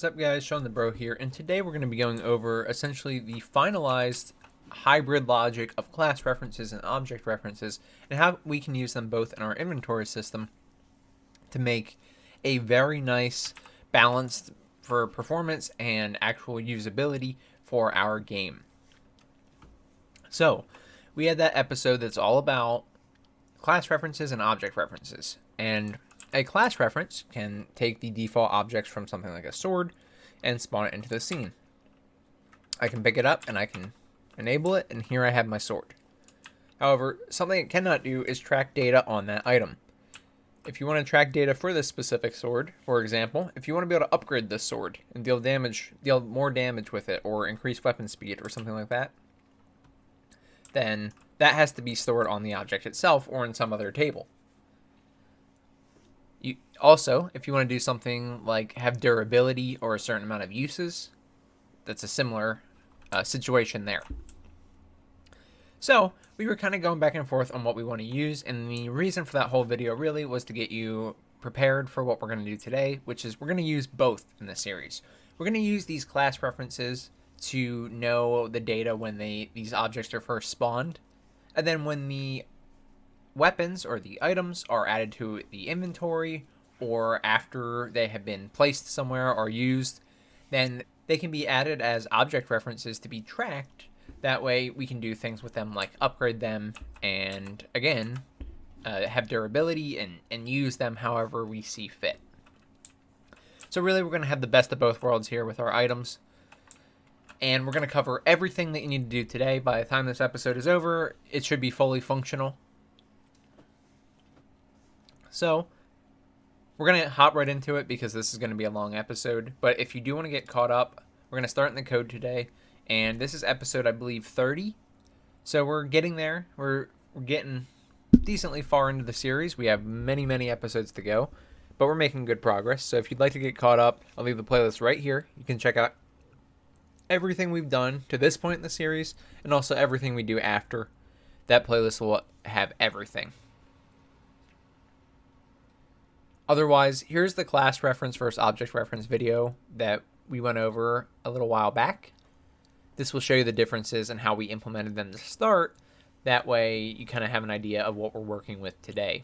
What's up guys, Shawnthebro here, and today we're going to be going over essentially the finalized hybrid logic of class references and object references and how we can use them both in our inventory system to make a very nice balance for performance and actual usability for our game. So, we had that episode that's all about class references and object references, and a class reference can take the default objects from something like a sword and spawn it into the scene. I can pick it up and I can enable it, and here I have my sword. However, something it cannot do is track data on that item. If you want to track data for this specific sword, for example, if you want to be able to upgrade this sword and deal more damage with it, or increase weapon speed or something like that, then that has to be stored on the object itself or in some other table. Also, if you want to do something like have durability or a certain amount of uses, that's a similar situation there. So, we were kind of going back and forth on what we want to use, and the reason for that whole video really was to get you prepared for what we're going to do today, which is we're going to use both in this series. We're going to use these class references to know the data when these objects are first spawned, and then when the weapons or the items are added to the inventory or after they have been placed somewhere or used, then they can be added as object references to be tracked. That way we can do things with them like upgrade them and, again, have durability and use them however we see fit. So really we're going to have the best of both worlds here with our items. And we're going to cover everything that you need to do today. By the time this episode is over, it should be fully functional. So, we're going to hop right into it because this is going to be a long episode. But if you do want to get caught up, we're going to start in the code today. And this is episode, I believe, 30. So we're getting there. We're getting decently far into the series. We have many, many episodes to go. But we're making good progress. So if you'd like to get caught up, I'll leave the playlist right here. You can check out everything we've done to this point in the series. And also everything we do after. That playlist will have everything. Otherwise, here's the class reference versus object reference video that we went over a little while back. This will show you the differences and how we implemented them to start. That way, you kind of have an idea of what we're working with today.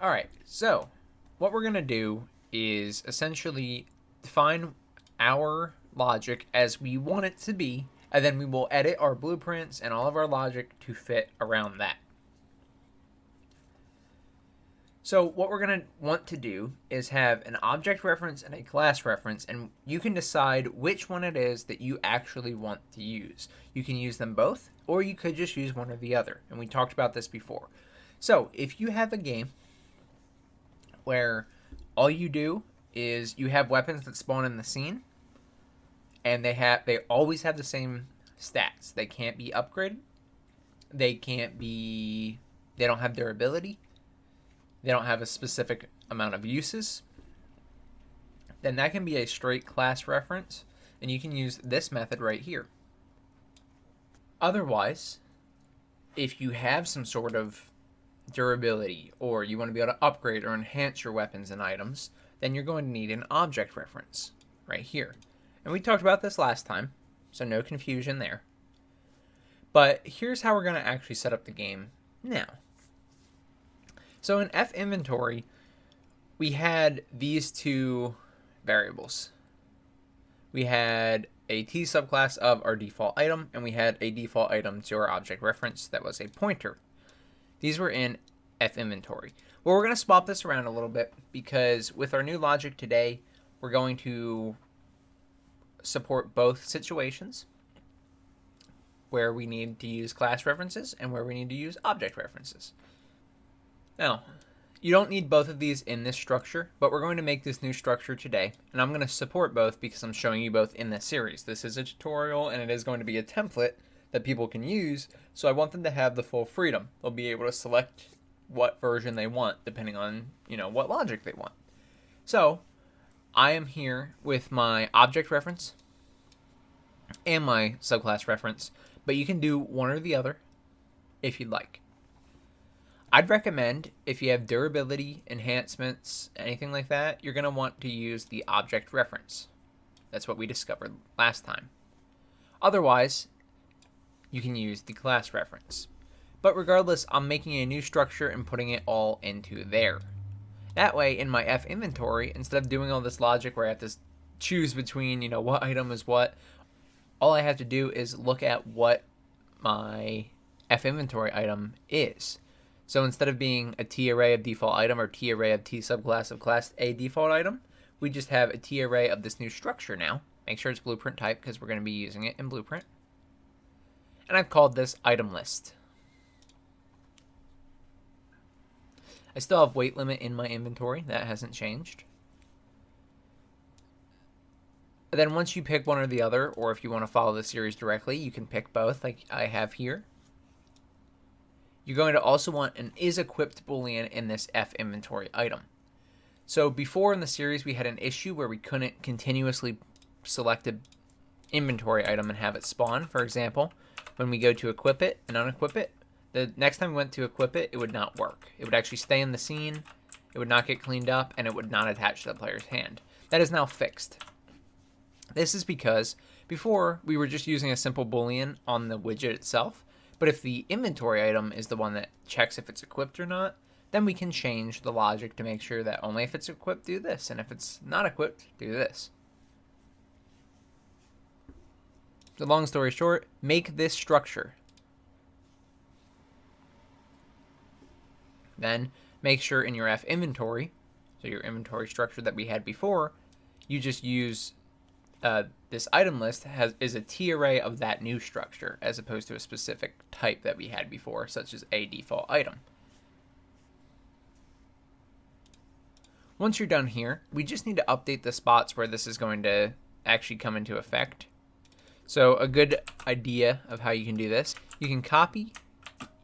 Alright, so what we're going to do is essentially define our logic as we want it to be, and then we will edit our blueprints and all of our logic to fit around that. So what we're going to want to do is have an object reference and a class reference, and you can decide which one it is that you actually want to use. You can use them both, or you could just use one or the other, and we talked about this before. So if you have a game where all you do is you have weapons that spawn in the scene, and they always have the same stats. They can't be upgraded. They don't have durability. They don't have a specific amount of uses, then that can be a straight class reference, and you can use this method right here. Otherwise, if you have some sort of durability, or you want to be able to upgrade or enhance your weapons and items, then you're going to need an object reference right here. And we talked about this last time, so no confusion there. But here's how we're going to actually set up the game now. So in F inventory, we had these two variables. We had a T subclass of our default item, and we had a default item to our object reference that was a pointer. These were in F inventory. Well, we're going to swap this around a little bit because with our new logic today, we're going to support both situations where we need to use class references and where we need to use object references. Now, you don't need both of these in this structure, but we're going to make this new structure today, and I'm going to support both because I'm showing you both in this series. This is a tutorial, and it is going to be a template that people can use, so I want them to have the full freedom. They'll be able to select what version they want, depending on, what logic they want. So, I am here with my object reference and my subclass reference, but you can do one or the other if you'd like. I'd recommend if you have durability, enhancements, anything like that, you're going to want to use the object reference. That's what we discovered last time. Otherwise, you can use the class reference. But regardless, I'm making a new structure and putting it all into there. That way, in my F inventory, instead of doing all this logic where I have to choose between, what item is what, all I have to do is look at what my F inventory item is. So instead of being a T array of default item or T array of T subclass of class A default item, we just have a T array of this new structure now. Make sure it's blueprint type because we're going to be using it in blueprint. And I've called this item list. I still have weight limit in my inventory. That hasn't changed. Then once you pick one or the other, or if you want to follow the series directly, you can pick both like I have here. You're going to also want an isEquipped boolean in this F inventory item. So before in the series, we had an issue where we couldn't continuously select an inventory item and have it spawn. For example, when we go to equip it and unequip it, the next time we went to equip it, it would not work. It would actually stay in the scene, it would not get cleaned up, and it would not attach to the player's hand. That is now fixed. This is because before we were just using a simple boolean on the widget itself, but if the inventory item is the one that checks if it's equipped or not, then we can change the logic to make sure that only if it's equipped, do this, and if it's not equipped, do this. So long story short, make this structure. Then make sure in your F inventory, so your inventory structure that we had before, you just use this item list is a T array of that new structure as opposed to a specific type that we had before, such as a default item. Once you're done here, we just need to update the spots where this is going to actually come into effect. So a good idea of how you can do this, you can copy,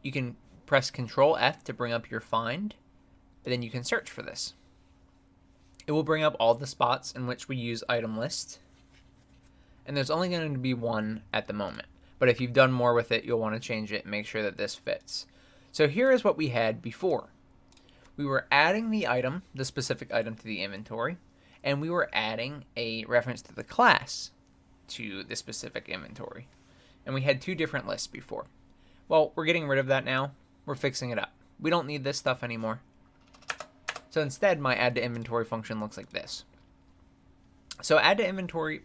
you can press Control F to bring up your find, and then you can search for this. It will bring up all the spots in which we use item list. And there's only going to be one at the moment. But if you've done more with it, you'll want to change it and make sure that this fits. So here is what we had before. We were adding the item, the specific item, to the inventory, and we were adding a reference to the class to the specific inventory. And we had two different lists before. Well, we're getting rid of that now. We're fixing it up. We don't need this stuff anymore. So instead, my add to inventory function looks like this. So add to inventory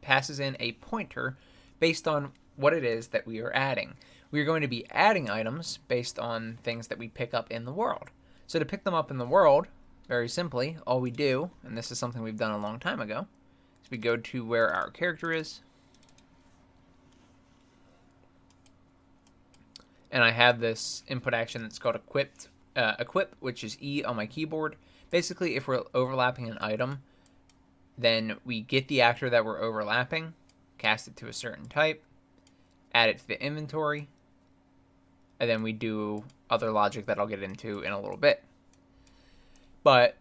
passes in a pointer based on what it is that we are adding. We are going to be adding items based on things that we pick up in the world. So to pick them up in the world, very simply, all we do, and this is something we've done a long time ago, is we go to where our character is, and I have this input action that's called equip, which is E on my keyboard. Basically, if we're overlapping an item, then we get the actor that we're overlapping, cast it to a certain type, add it to the inventory, and then we do other logic that I'll get into in a little bit. But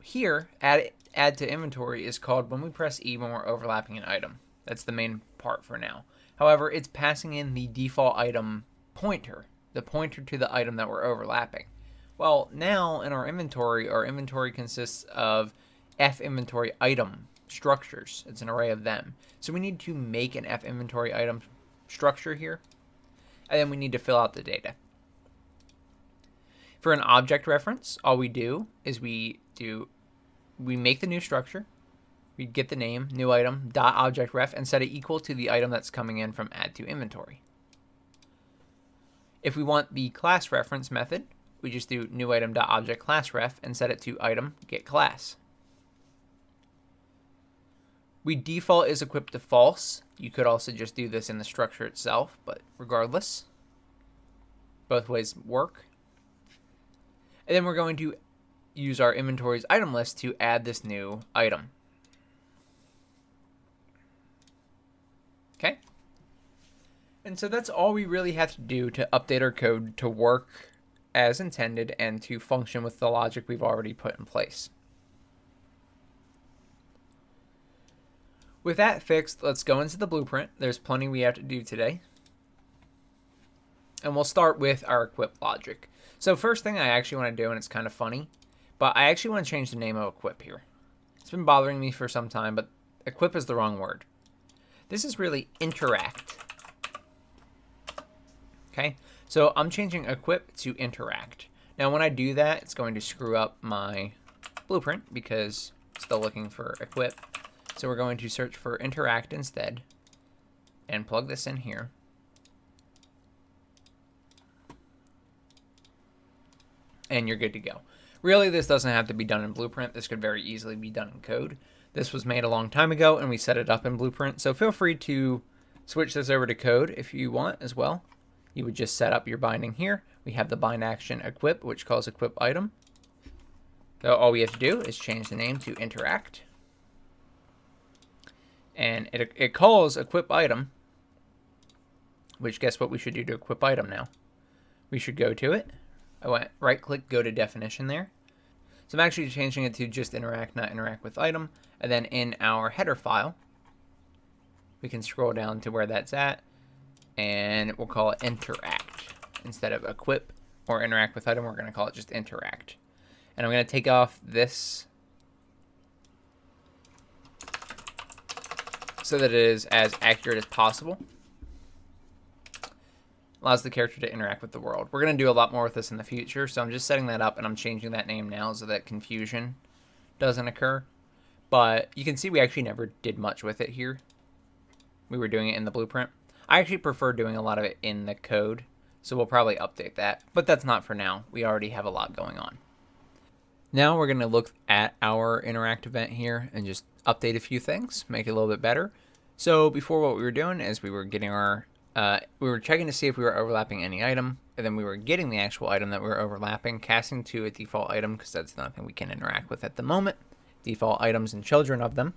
here, add to inventory is called when we press E when we're overlapping an item. That's the main part for now. However, it's passing in the default item pointer, the pointer to the item that we're overlapping. Well, now in our inventory consists of F inventory item structures. It's an array of them. So we need to make an F inventory item structure here, and then we need to fill out the data. For an object reference, all we do is we make the new structure, we get the name, new item, dot object ref, and set it equal to the item that's coming in from add to inventory. If we want the class reference method, we just do new item dot object class ref and set it to item get class. We default is equipped to false. You could also just do this in the structure itself, but regardless, both ways work. And then we're going to use our inventory's item list to add this new item. Okay? And so that's all we really have to do to update our code to work as intended and to function with the logic we've already put in place. With that fixed, let's go into the blueprint. There's plenty we have to do today. And we'll start with our equip logic. So first thing I actually want to do, and it's kind of funny, but I actually want to change the name of equip here. It's been bothering me for some time, but equip is the wrong word. This is really interact. Okay, so I'm changing equip to interact. Now when I do that, it's going to screw up my blueprint because it's still looking for equip. So we're going to search for interact instead and plug this in here. And you're good to go. Really, this doesn't have to be done in Blueprint. This could very easily be done in code. This was made a long time ago, and we set it up in Blueprint. So feel free to switch this over to code if you want as well. You would just set up your binding here. We have the bind action equip, which calls equip item. So all we have to do is change the name to interact. And it calls equip item, which guess what we should do to equip item now? We should go to it. I went right click, go to definition there. So I'm actually changing it to just interact, not interact with item. And then in our header file, we can scroll down to where that's at, and we'll call it interact. Instead of equip or interact with item, we're going to call it just interact. And I'm going to take off this so that it is as accurate as possible. Allows the character to interact with the world. We're going to do a lot more with this in the future, so I'm just setting that up, and I'm changing that name now so that confusion doesn't occur. But you can see we actually never did much with it here. We were doing it in the blueprint. I actually prefer doing a lot of it in the code, so we'll probably update that. But that's not for now. We already have a lot going on. Now we're going to look at our interact event here and just update a few things, make it a little bit better. So before, what we were doing is we were getting our we were checking to see if we were overlapping any item, and then we were getting the actual item that we were overlapping, casting to a default item, because that's nothing we can interact with at the moment. Default items and children of them.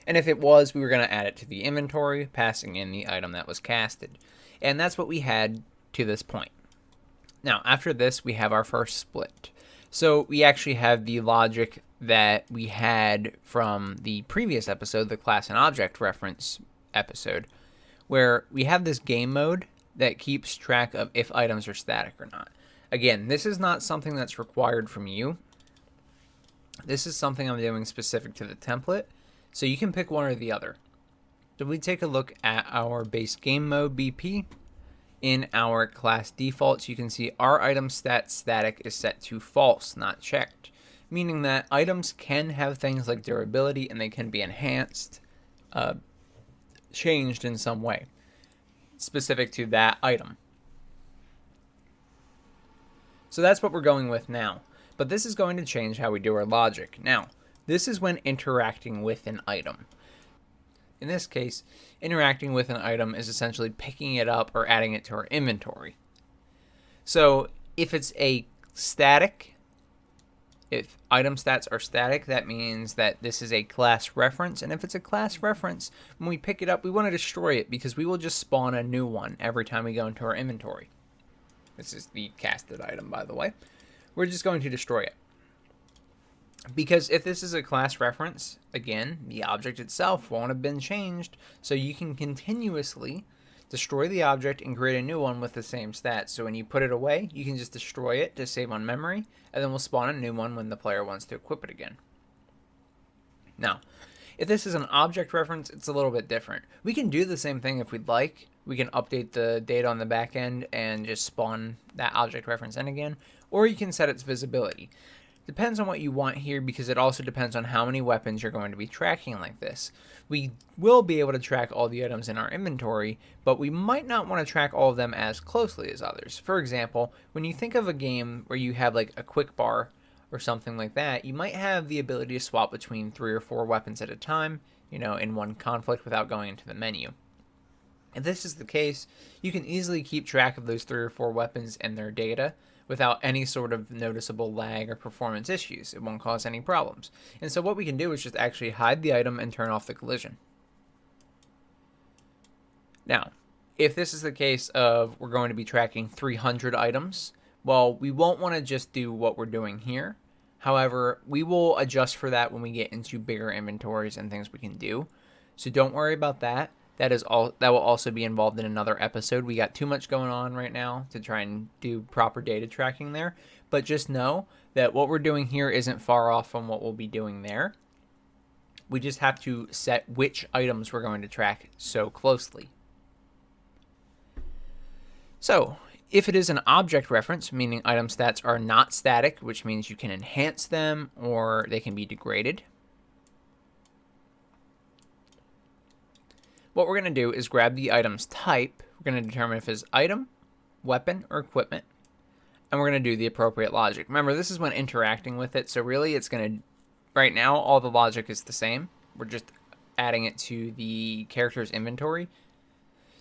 And if it was, we were going to add it to the inventory, passing in the item that was casted. And that's what we had to this point. Now, after this, we have our first split. So we actually have the logic that we had from the previous episode, the class and object reference episode, where we have this game mode that keeps track of if items are static or not. Again, this is not something that's required from you. This is something I'm doing specific to the template, so you can pick one or the other. So we take a look at our base game mode BP. In our class defaults, you can see our item stat static is set to false, not checked, meaning that items can have things like durability and they can be enhanced, changed in some way specific to that item. So that's what we're going with now. But this is going to change how we do our logic. Now, this is when interacting with an item. In this case, interacting with an item is essentially picking it up or adding it to our inventory. So if it's a static, if item stats are static, that means that this is a class reference. And if it's a class reference, when we pick it up, we want to destroy it because we will just spawn a new one every time we go into our inventory. This is the casted item, by the way. We're just going to destroy it. Because if this is a class reference, again, the object itself won't have been changed. So you can continuously destroy the object and create a new one with the same stats. So when you put it away, you can just destroy it to save on memory, and then we'll spawn a new one when the player wants to equip it again. Now, if this is an object reference, it's a little bit different. We can do the same thing if we'd like. We can update the data on the back end and just spawn that object reference in again, or you can set its visibility. Depends on what you want here, because it also depends on how many weapons you're going to be tracking like this. We will be able to track all the items in our inventory, but we might not want to track all of them as closely as others. For example, when you think of a game where you have like a quick bar or something like that, you might have the ability to swap between 3 or 4 weapons at a time, you know, in one conflict without going into the menu. If this is the case, you can easily keep track of those 3 or 4 weapons and their data without any sort of noticeable lag or performance issues. It won't cause any problems. And so what we can do is just actually hide the item and turn off the collision. Now, if this is the case of we're going to be tracking 300 items, well, we won't want to just do what we're doing here. However, we will adjust for that when we get into bigger inventories and things we can do. So don't worry about that. That will also be involved in another episode. We got too much going on right now to try and do proper data tracking there. But just know that what we're doing here isn't far off from what we'll be doing there. We just have to set which items we're going to track so closely. So, if it is an object reference, meaning item stats are not static, which means you can enhance them or they can be degraded. What we're going to do is grab the item's type. We're going to determine if it's item, weapon, or equipment. And we're going to do the appropriate logic. Remember, this is when interacting with it. So really, it's going to, right now, all the logic is the same. We're just adding it to the character's inventory.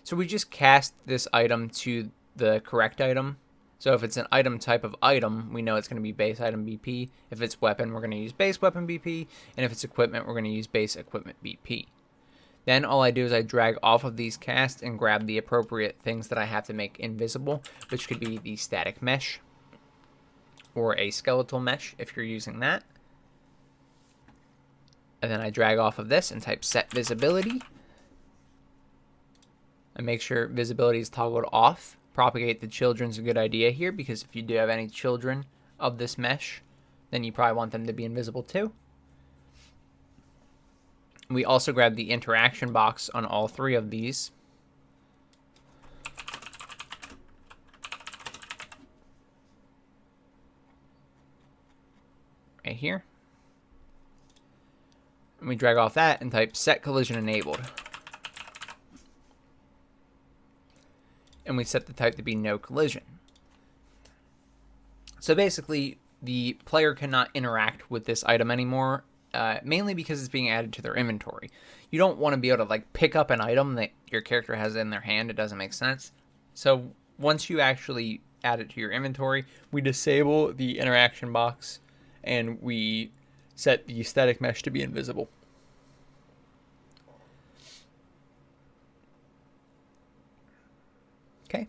So we just cast this item to the correct item. So if it's an item type of item, we know it's going to be BaseItemBP. If it's weapon, we're going to use BaseWeaponBP. And if it's equipment, we're going to use BaseEquipmentBP. Then all I do is I drag off of these casts and grab the appropriate things that I have to make invisible, which could be the static mesh or a skeletal mesh if you're using that. And then I drag off of this and type set visibility. And make sure visibility is toggled off. Propagate the children's a good idea here, because if you do have any children of this mesh, then you probably want them to be invisible too. We also grab the interaction box on all three of these. Right here. And we drag off that and type set collision enabled. And we set the type to be no collision. So basically, the player cannot interact with this item anymore. Mainly because it's being added to their inventory. You don't want to be able to like pick up an item that your character has in their hand. It doesn't make sense. So once you actually add it to your inventory, we disable the interaction box and we set the static mesh to be invisible. Okay.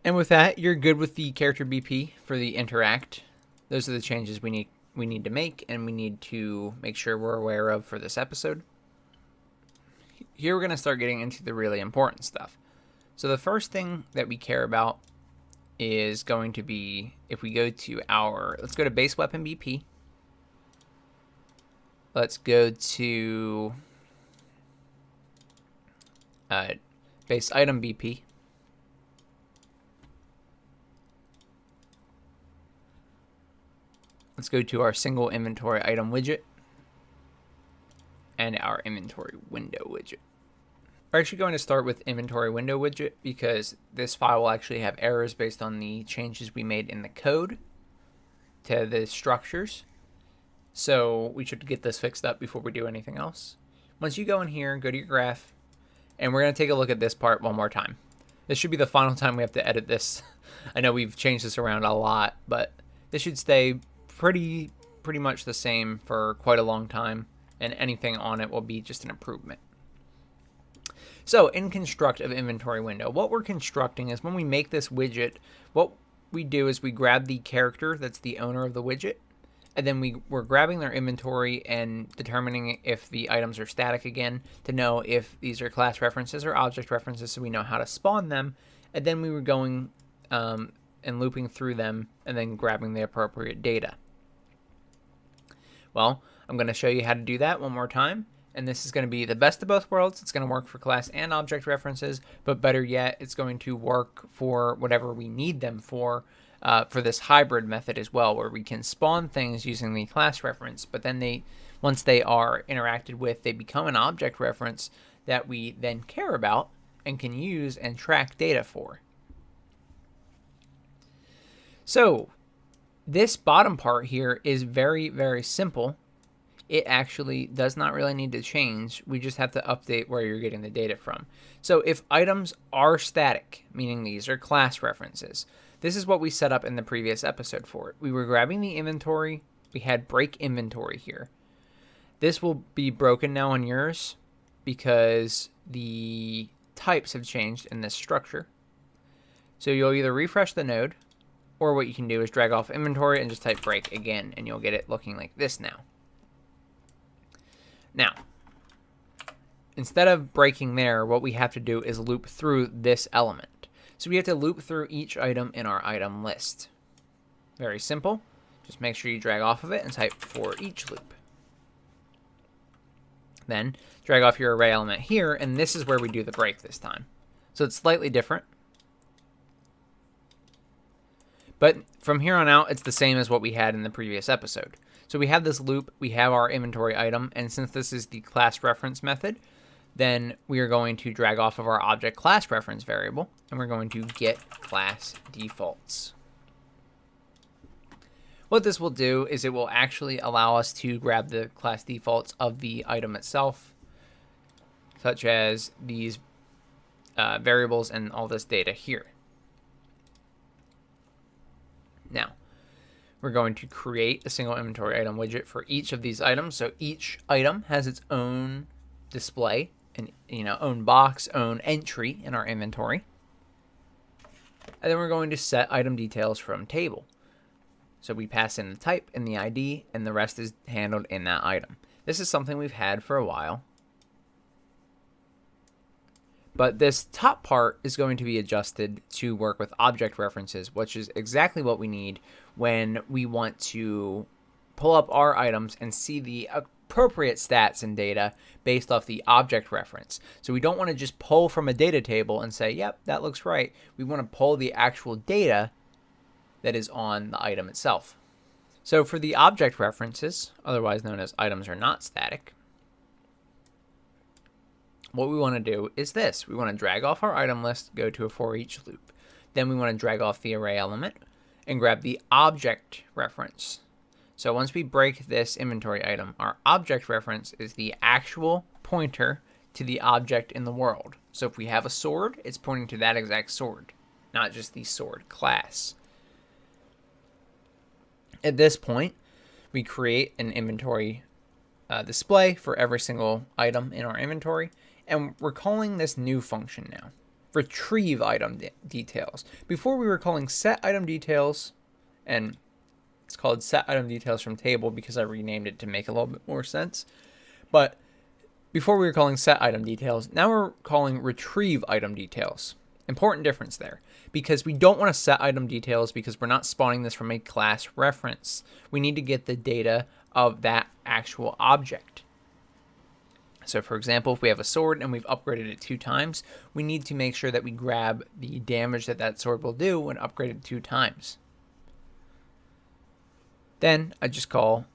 And with that, you're good with the character BP for the interact. Those are the changes we need to make and we need to make sure we're aware of for this episode. Here we're going to start getting into the really important stuff. So the first thing that we care about is going to be, if we go to let's go to base weapon BP. Let's go to base item BP. Let's go to our single inventory item widget and our inventory window widget. We're actually going to start with inventory window widget because this file will actually have errors based on the changes we made in the code to the structures. So we should get this fixed up before we do anything else. Once you go in here, go to your graph, and we're going to take a look at this part one more time. This should be the final time we have to edit this. I know we've changed this around a lot, but this should stay pretty much the same for quite a long time, and anything on it will be just an improvement. So in construct of inventory window, what we're constructing is when we make this widget, what we do is we grab the character that's the owner of the widget, and then we're grabbing their inventory and determining if the items are static again to know if these are class references or object references, so we know how to spawn them, and then we were going and looping through them and then grabbing the appropriate data. Well, I'm going to show you how to do that one more time, and this is going to be the best of both worlds. It's going to work for class and object references, but better yet, it's going to work for whatever we need them for this hybrid method as well, where we can spawn things using the class reference, but then once they are interacted with, they become an object reference that we then care about and can use and track data for. So this bottom part here is very, very simple. It actually does not really need to change. We just have to update where you're getting the data from. So if items are static, meaning these are class references, this is what we set up in the previous episode for it. We were grabbing the inventory. We had break inventory here. This will be broken now on yours because the types have changed in this structure. So you'll either refresh the node, or what you can do is drag off inventory and just type break again, and you'll get it looking like this now. Now, instead of breaking there, what we have to do is loop through this element. So we have to loop through each item in our item list. Very simple. Just make sure you drag off of it and type for each loop. Then drag off your array element here, and this is where we do the break this time. So it's slightly different. But from here on out, it's the same as what we had in the previous episode. So we have this loop, we have our inventory item, and since this is the class reference method, then we are going to drag off of our object class reference variable, and we're going to get class defaults. What this will do is it will actually allow us to grab the class defaults of the item itself, such as these variables and all this data here. Now, we're going to create a single inventory item widget for each of these items. So each item has its own display and own box, own entry in our inventory. And then we're going to set item details from table. So we pass in the type and the ID, and the rest is handled in that item. This is something we've had for a while. But this top part is going to be adjusted to work with object references, which is exactly what we need when we want to pull up our items and see the appropriate stats and data based off the object reference. So we don't want to just pull from a data table and say, yep, that looks right. We want to pull the actual data that is on the item itself. So for the object references, otherwise known as items are not static, what we want to do is this. We want to drag off our item list, go to a for each loop. Then we want to drag off the array element and grab the object reference. So once we break this inventory item, our object reference is the actual pointer to the object in the world. So if we have a sword, it's pointing to that exact sword, not just the sword class. At this point, we create an inventory display for every single item in our inventory, and we're calling this new function now, retrieve item details. Before we were calling set item details, and it's called set item details from table because I renamed it to make a little bit more sense. But before we were calling set item details, now we're calling retrieve item details. Important difference there, because we don't want to set item details because we're not spawning this from a class reference. We need to get the data of that actual object. So for example, if we have a sword and we've upgraded it 2 times, we need to make sure that we grab the damage that that sword will do when upgraded 2 times. Then I just call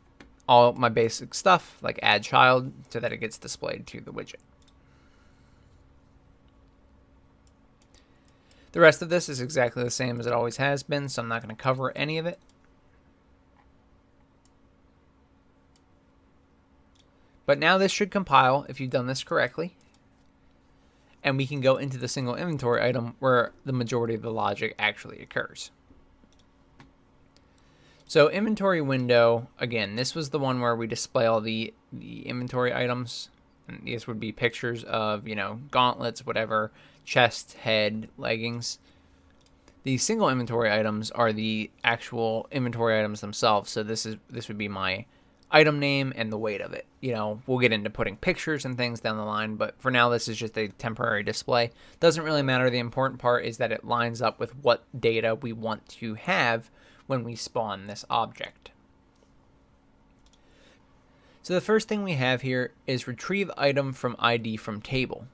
all my basic stuff like add child so that it gets displayed to the widget. The rest of this is exactly the same as it always has been, so I'm not going to cover any of it. But now this should compile if you've done this correctly. And we can go into the single inventory item where the majority of the logic actually occurs. So inventory window, again, this was the one where we display all the inventory items. And these would be pictures of, gauntlets, whatever, chest, head, leggings. The single inventory items are the actual inventory items themselves. So this would be my item name and the weight of it. We'll get into putting pictures and things down the line, but for now this is just a temporary display. Doesn't really matter. The important part is that it lines up with what data we want to have when we spawn this object. So the first thing we have here is retrieve item from ID from table.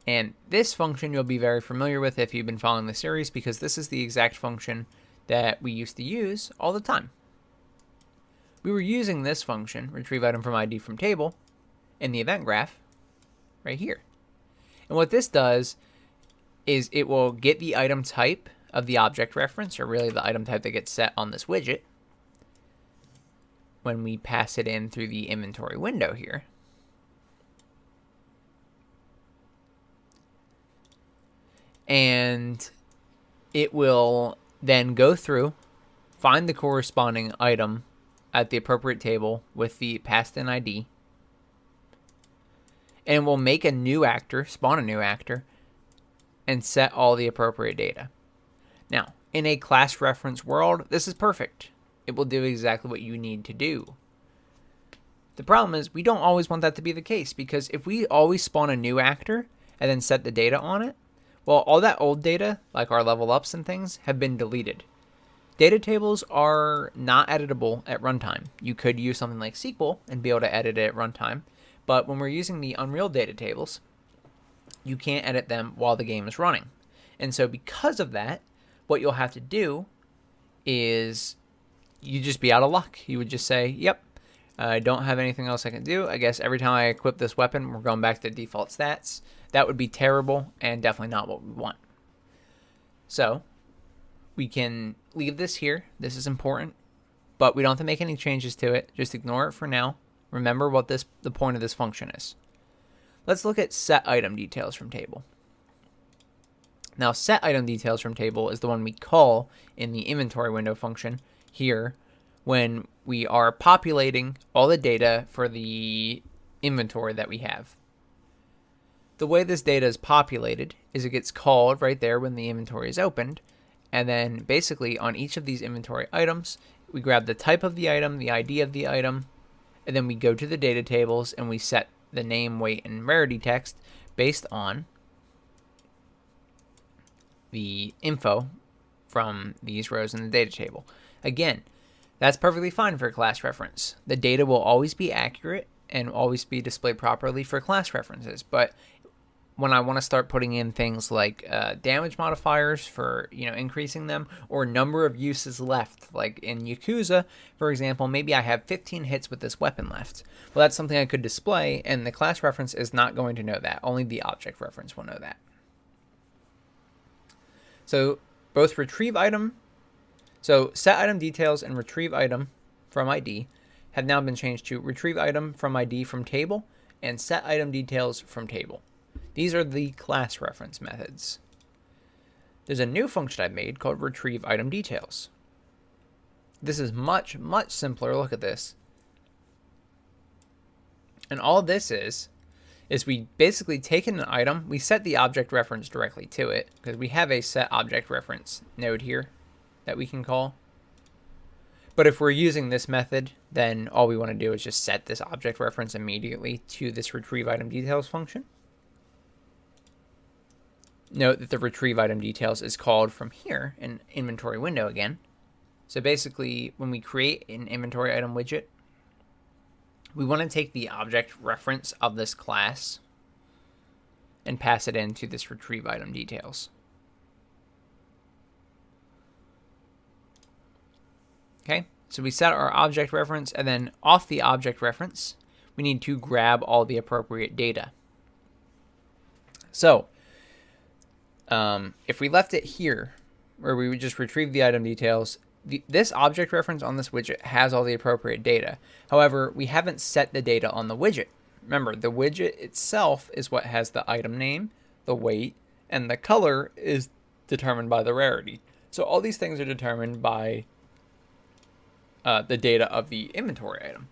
And this function you'll be very familiar with if you've been following the series, because this is the exact function that we used to use all the time. We were using this function, retrieve item from ID from table, in the event graph right here. And what this does is it will get the item type of the object reference, or really the item type that gets set on this widget, when we pass it in through the inventory window here. And it will then go through, find the corresponding item at the appropriate table with the passed in ID, and we'll make a new actor, spawn a new actor, and set all the appropriate data. Now, in a class reference world, this is perfect. It will do exactly what you need to do. The problem is we don't always want that to be the case, because if we always spawn a new actor and then set the data on it, well, all that old data, like our level ups and things, have been deleted. Data tables are not editable at runtime. You could use something like SQL and be able to edit it at runtime, but when we're using the Unreal data tables, you can't edit them while the game is running. And so because of that, what you'll have to do is you just be out of luck. You would just say, yep, I don't have anything else I can do. I guess every time I equip this weapon, we're going back to default stats. That would be terrible and definitely not what we want. So we can leave this here. This is important, but we don't have to make any changes to it. Just ignore it for now. Remember what the point of this function is. Let's look at set item details from table. Now, set item details from table is the one we call in the inventory window function here when we are populating all the data for the inventory that we have. The way this data is populated is it gets called right there when the inventory is opened, and then basically on each of these inventory items, we grab the type of the item, the ID of the item, and then we go to the data tables and we set the name, weight, and rarity text based on the info from these rows in the data table. Again, that's perfectly fine for class reference. The data will always be accurate and always be displayed properly for class references, but when I want to start putting in things like damage modifiers for increasing them, or number of uses left, like in Yakuza, for example, maybe I have 15 hits with this weapon left. Well, that's something I could display, and the class reference is not going to know that. Only the object reference will know that. So both retrieve item, so set item details and retrieve item from ID have now been changed to retrieve item from ID from table and set item details from table. These are the class reference methods. There's a new function I've made called retrieve item details. This is much, much simpler. Look at this. And all this is we basically take in an item, we set the object reference directly to it, because we have a set object reference node here that we can call. But if we're using this method, then all we want to do is just set this object reference immediately to this retrieve item details function. Note that the retrieve item details is called from here in inventory window again. So basically, when we create an inventory item widget, we want to take the object reference of this class and pass it into this retrieve item details. Okay, so we set our object reference, and then off the object reference, we need to grab all the appropriate data. So if we left it here, where we would just retrieve the item details, this object reference on this widget has all the appropriate data. However, we haven't set the data on the widget. Remember, the widget itself is what has the item name, the weight, and the color is determined by the rarity. So all these things are determined by the data of the inventory item.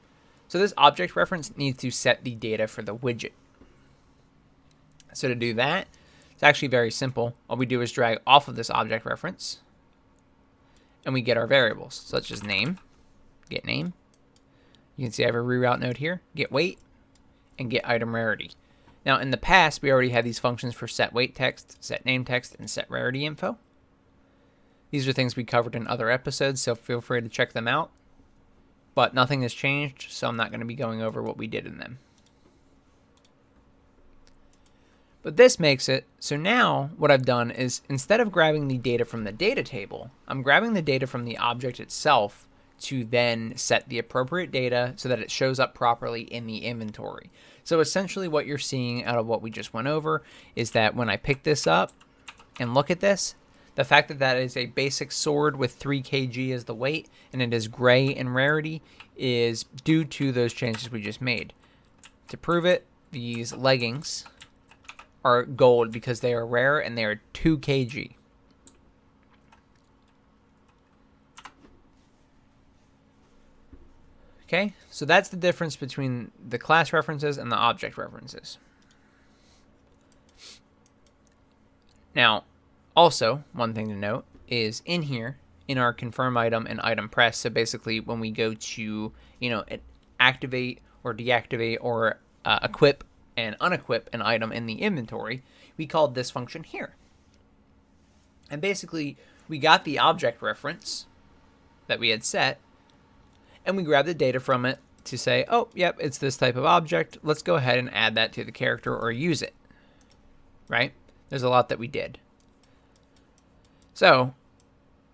So this object reference needs to set the data for the widget. So to do that, it's actually very simple. All we do is drag off of this object reference, and we get our variables, such as name, get name. You can see I have a reroute node here, get weight, and get item rarity. Now, in the past, we already had these functions for set weight text, set name text, and set rarity info. These are things we covered in other episodes, so feel free to check them out. But nothing has changed, so I'm not going to be going over what we did in them. But this makes it so now what I've done is, instead of grabbing the data from the data table, I'm grabbing the data from the object itself to then set the appropriate data so that it shows up properly in the inventory. So essentially what you're seeing out of what we just went over is that when I pick this up and look at this, the fact that that is a basic sword with 3 kg as the weight and it is gray in rarity is due to those changes we just made. To prove it, these leggings are gold because they are rare and they are 2 kg. Okay, so that's the difference between the class references and the object references. Now, also, one thing to note is in here, in our confirm item and item press, so basically when we go to, activate or deactivate or equip and unequip an item in the inventory, we called this function here. And basically, we got the object reference that we had set, and we grabbed the data from it to say, oh, yep, it's this type of object. Let's go ahead and add that to the character or use it, right? There's a lot that we did. So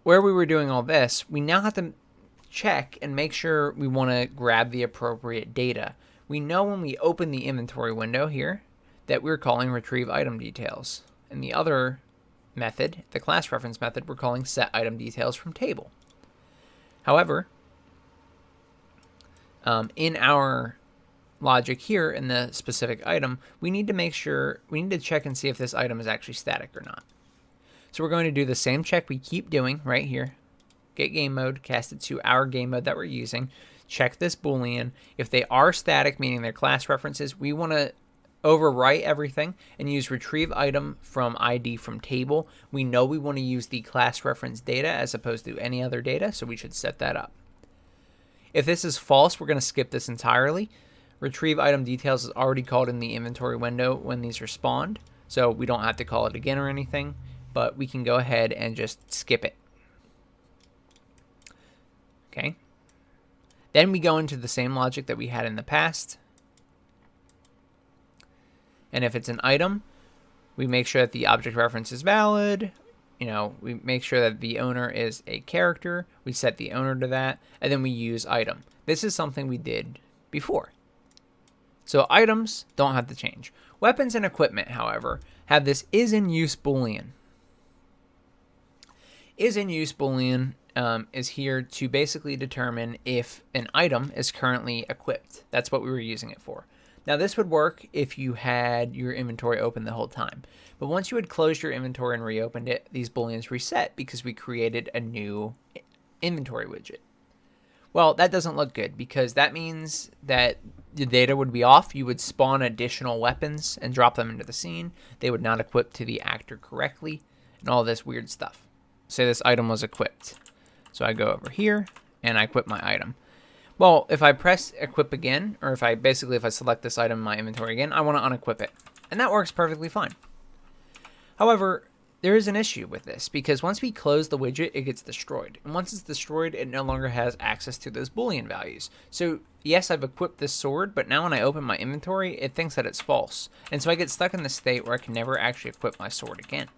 where we were doing all this, we now have to check and make sure we want to grab the appropriate data. We know when we open the inventory window here that we're calling retrieve item details. And the other method, the class reference method, we're calling set item details from table. However, in our logic here in the specific item, we need to check and see if this item is actually static or not. So we're going to do the same check we keep doing right here. Get game mode, cast it to our game mode that we're using. Check this Boolean. If they are static, meaning they're class references, we want to overwrite everything and use retrieve item from ID from table. We know we want to use the class reference data as opposed to any other data, so we should set that up. If this is false, we're going to skip this entirely. Retrieve item details is already called in the inventory window when these are spawned, so we don't have to call it again or anything, but we can go ahead and just skip it. Okay. Then we go into the same logic that we had in the past. And if it's an item, we make sure that the object reference is valid. We make sure that the owner is a character. We set the owner to that, and then we use item. This is something we did before. So items don't have to change. Weapons and equipment, however, have this IsInUse Boolean. IsInUse Boolean is here to basically determine if an item is currently equipped. That's what we were using it for. Now this would work if you had your inventory open the whole time. But once you had closed your inventory and reopened it, these booleans reset because we created a new inventory widget. Well, that doesn't look good because that means that the data would be off. You would spawn additional weapons and drop them into the scene. They would not equip to the actor correctly and all this weird stuff. Say this item was equipped. So I go over here and I equip my item. Well, if I press equip again, or if I select this item in my inventory again, I want to unequip it. And that works perfectly fine. However, there is an issue with this because once we close the widget, it gets destroyed. And once it's destroyed, it no longer has access to those Boolean values. So yes, I've equipped this sword, but now when I open my inventory, it thinks that it's false. And so I get stuck in this state where I can never actually equip my sword again.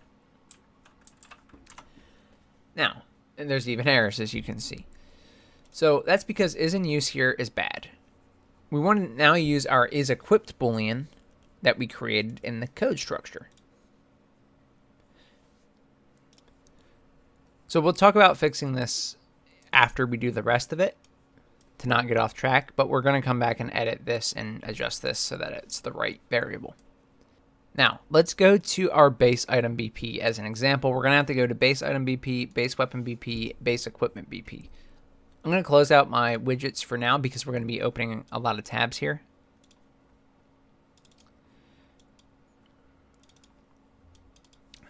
Now, and there's even errors, as you can see. So that's because IsInUse here is bad. We want to now use our isEquipped Boolean that we created in the code structure. So we'll talk about fixing this after we do the rest of it to not get off track, but we're going to come back and edit this and adjust this so that it's the right variable. Now, let's go to our BaseItemBP as an example. We're going to have to go to BaseItemBP, BaseWeaponBP, BaseEquipmentBP. I'm going to close out my widgets for now because we're going to be opening a lot of tabs here.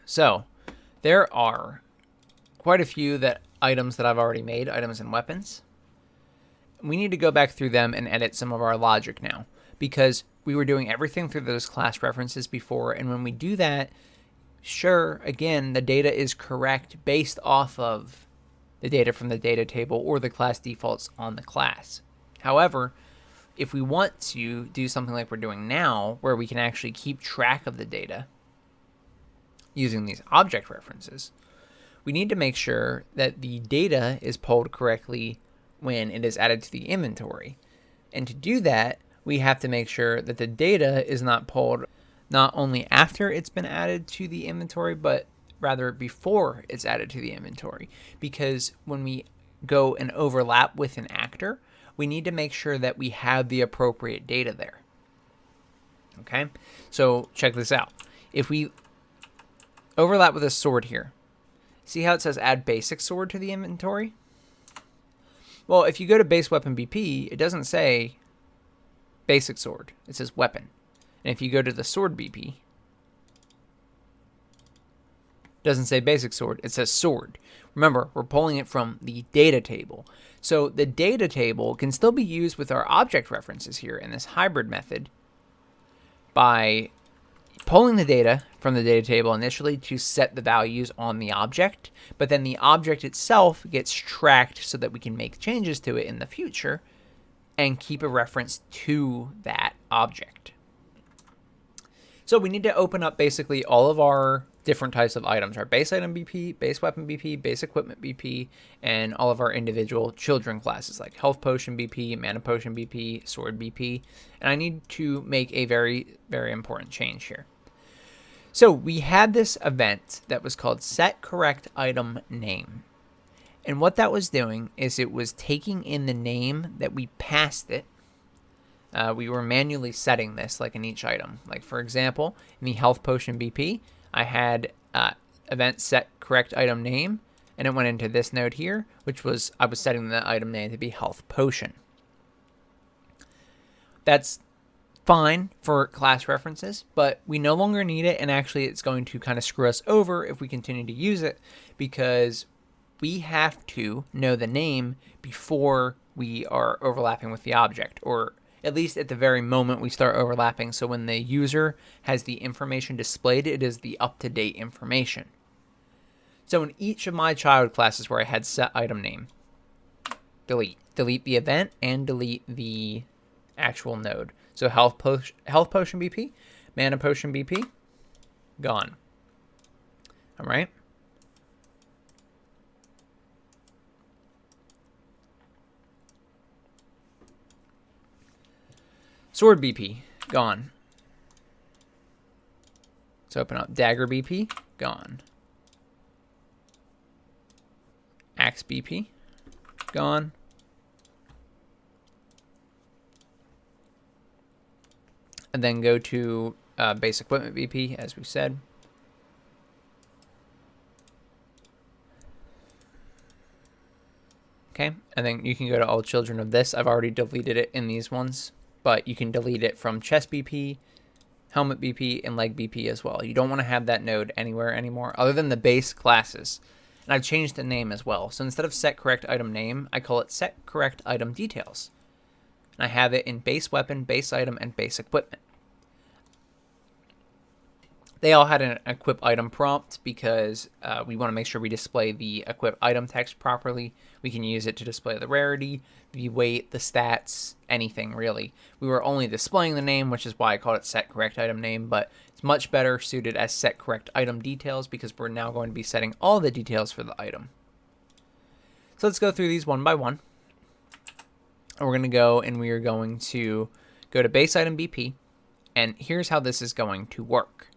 So, there are quite a few items that I've already made, items and weapons. We need to go back through them and edit some of our logic now because we were doing everything through those class references before, and when we do that, sure, again, the data is correct based off of the data from the data table or the class defaults on the class. However, if we want to do something like we're doing now, where we can actually keep track of the data using these object references, we need to make sure that the data is pulled correctly when it is added to the inventory. And to do that, we have to make sure that the data is not pulled not only after it's been added to the inventory, but rather before it's added to the inventory. Because when we go and overlap with an actor, we need to make sure that we have the appropriate data there. Okay, so check this out. If we overlap with a sword here, see how it says add basic sword to the inventory? Well, if you go to base weapon BP, it doesn't say basic sword, it says weapon. And if you go to the sword BP, doesn't say basic sword, it says sword. Remember, we're pulling it from the data table. So the data table can still be used with our object references here in this hybrid method by pulling the data from the data table initially to set the values on the object, but then the object itself gets tracked so that we can make changes to it in the future and keep a reference to that object. So we need to open up basically all of our different types of items, our base item BP, base weapon BP, base equipment BP, and all of our individual children classes like health potion BP, mana potion BP, sword BP. And I need to make a very, very important change here. So we had this event that was called set correct item name. And what that was doing is it was taking in the name that we passed it. We were manually setting this like in each item. Like for example, in the health potion BP, I had event set correct item name, and it went into this node here, which was I was setting the item name to be health potion. That's fine for class references, but we no longer need it, and actually it's going to kind of screw us over if we continue to use it, because we have to know the name before we are overlapping with the object, or at least at the very moment we start overlapping. So when the user has the information displayed, it is the up-to-date information. So in each of my child classes where I had set item name, delete the event and delete the actual node. So health potion BP, mana potion BP, gone. All right. Sword BP, gone. Let's open up dagger BP, gone. Axe BP, gone. And then go to base equipment BP, as we said. Okay, and then you can go to all children of this. I've already deleted it in these ones, but you can delete it from chest BP, helmet BP, and leg BP as well. You don't want to have that node anywhere anymore other than the base classes. And I've changed the name as well. So instead of set correct item name, I call it set correct item details. And I have it in base weapon, base item, and base equipment. They all had an equip item prompt because we want to make sure we display the equip item text properly. We can use it to display the rarity, the weight, the stats, anything really. We were only displaying the name, which is why I called it set correct item name, but it's much better suited as set correct item details because we're now going to be setting all the details for the item. So let's go through these one by one. We're going to go and we are going to go to base item BP, and here's how this is going to work.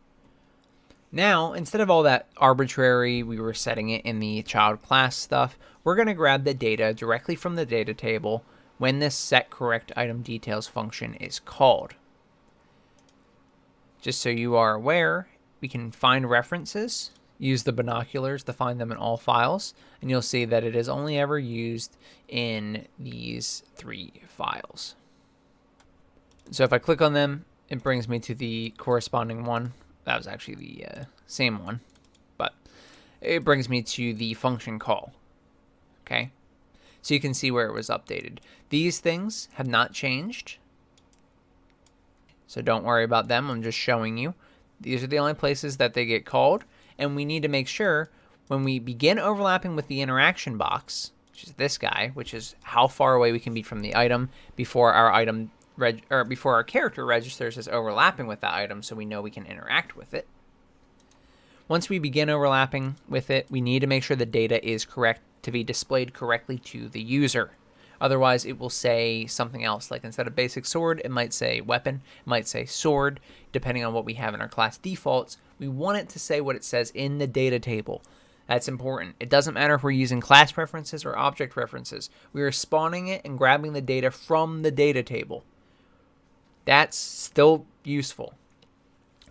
Now, instead of all that arbitrary, we were setting it in the child class stuff, we're going to grab the data directly from the data table when this set correct item details function is called. Just so you are aware, we can find references, use the binoculars to find them in all files, and you'll see that it is only ever used in these 3 files. So if I click on them, it brings me to the corresponding one. That was actually the same one, but it brings me to the function call. Okay, so you can see where it was updated. These things have not changed, so don't worry about them. I'm just showing you. These are the only places that they get called, and we need to make sure when we begin overlapping with the interaction box, which is this guy, which is how far away we can be from the item before our item before our character registers as overlapping with that item, so we know we can interact with it. Once we begin overlapping with it, we need to make sure the data is correct to be displayed correctly to the user. Otherwise, it will say something else. Like instead of basic sword, it might say weapon, it might say sword. Depending on what we have in our class defaults, we want it to say what it says in the data table. That's important. It doesn't matter if we're using class references or object references. We are spawning it and grabbing the data from the data table. That's still useful.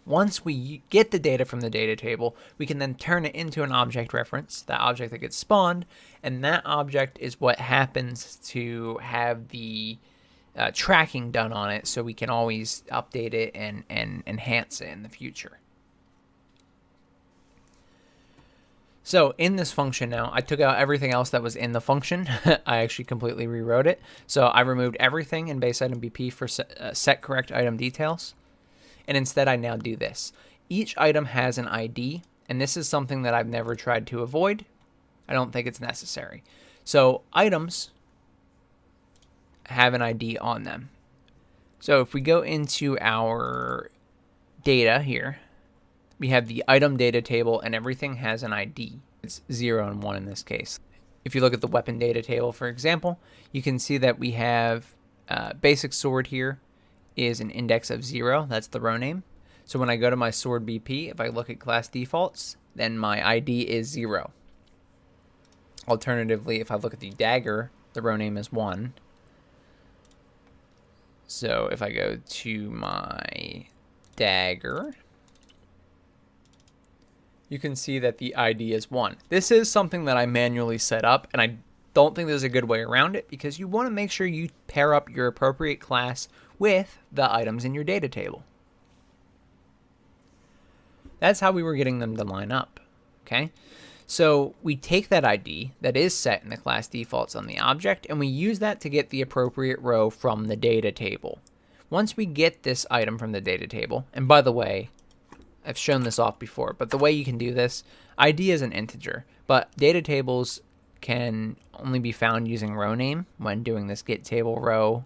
Once we get the data from the data table, we can then turn it into an object reference, that object that gets spawned, and that object is what happens to have the tracking done on it, so we can always update it and enhance it in the future. So in this function now, I took out everything else that was in the function. I actually completely rewrote it. So I removed everything in BaseItemBP for set correct item details. And instead I now do this. Each item has an ID, and this is something that I've never tried to avoid. I don't think it's necessary. So items have an ID on them. So if we go into our data here, we have the item data table, and everything has an ID. It's 0 and 1 in this case. If you look at the weapon data table, for example, you can see that we have basic sword here is an index of 0. That's the row name. So when I go to my sword BP, if I look at class defaults, then my ID is 0. Alternatively, if I look at the dagger, the row name is 1. So if I go to my dagger, you can see that the ID is 1. This is something that I manually set up, and I don't think there's a good way around it because you want to make sure you pair up your appropriate class with the items in your data table. That's how we were getting them to line up, okay? So we take that ID that is set in the class defaults on the object, and we use that to get the appropriate row from the data table. Once we get this item from the data table, and by the way, I've shown this off before, but the way you can do this, ID is an integer, but data tables can only be found using row name when doing this get table row.